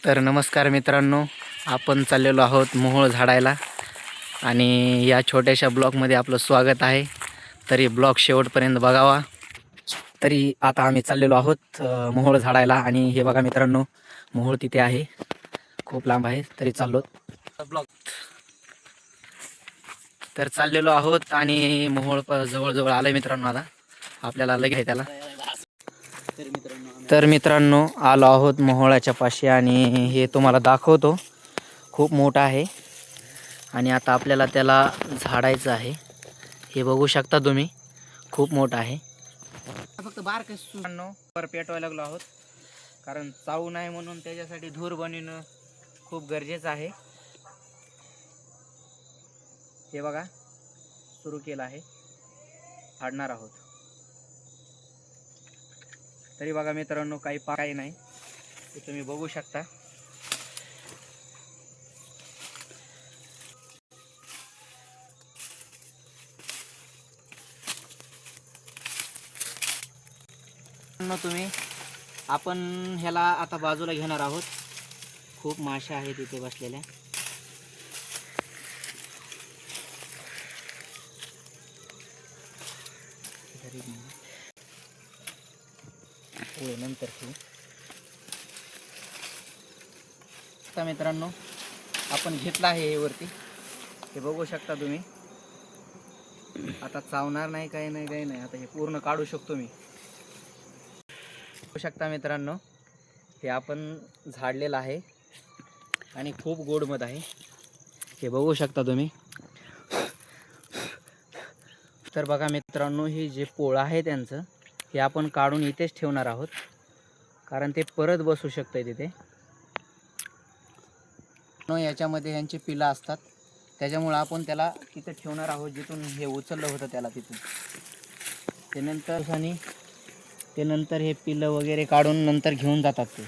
तर नमस्कार मित्रांनो, आपण चाललेलो आहोत मोहोळ झाडायला आणि या छोट्याशा ब्लॉगमध्ये आपलं स्वागत आहे. तरी ब्लॉग शेवटपर्यंत बघावा. तरी आता आम्ही चाललेलो आहोत मोहोळ झाडायला आणि हे बघा मित्रांनो, मोहोळ तिथे आहे, खूप लांब आहे. तरी चाललो ब्लॉग. तर चाललेलो आहोत आणि मोहोळ जवळजवळ आलं मित्रांनो. आता आपल्याला लगेच आहे त्याला. तर मित्रांनो आलो आहोत मोहोळाच्या पाशी आणि हे तुम्हाला दाखवतो. खूप मोठा आहे आणि आता आपल्याला त्याला झाडायचं आहे. हे बघू शकता तुम्ही, खूप मोठा आहे. फक्त बारकाईनो वर पेटवायला लागलो आहोत, कारण चावू नाही म्हणून त्याच्यासाठी धूर बनवणं खूप गरजेचं आहे. हे बघा सुरू केलं आहे, झाडणार आहोत. तरी बघा मित्रांनो काही नाही, ते तुम्ही बघू शकता. तुम्ही आपण ह्याला आता बाजूला घेणार आहोत. खूप माशा आहेत इथे बसलेल्या. नंतर आता मित्रांनो आपण घेतला आहे हे वरती, हे बघू शकता तुम्ही. आता चावणार नाही, काही नाही. आता हे पूर्ण काढू शकतो मी. बघू शकता मित्रांनो, हे आपण झाडलेलं आहे आणि खूप गोड मध आहे. हे बघू शकता तुम्ही. तर बघा मित्रांनो, हे जे पोळं आहे त्यांचं, हे आपण काढून इथेच ठेवणार आहोत, कारण ते परत बसू शकतं तिथे. याच्यामध्ये यांची पिलं असतात, त्याच्यामुळे आपण त्याला तिथे ठेवणार आहोत जिथून हे उचललं होतं त्याला तिथून. ते नंतर हे पिलं वगैरे काढून नंतर घेऊन जातात ते.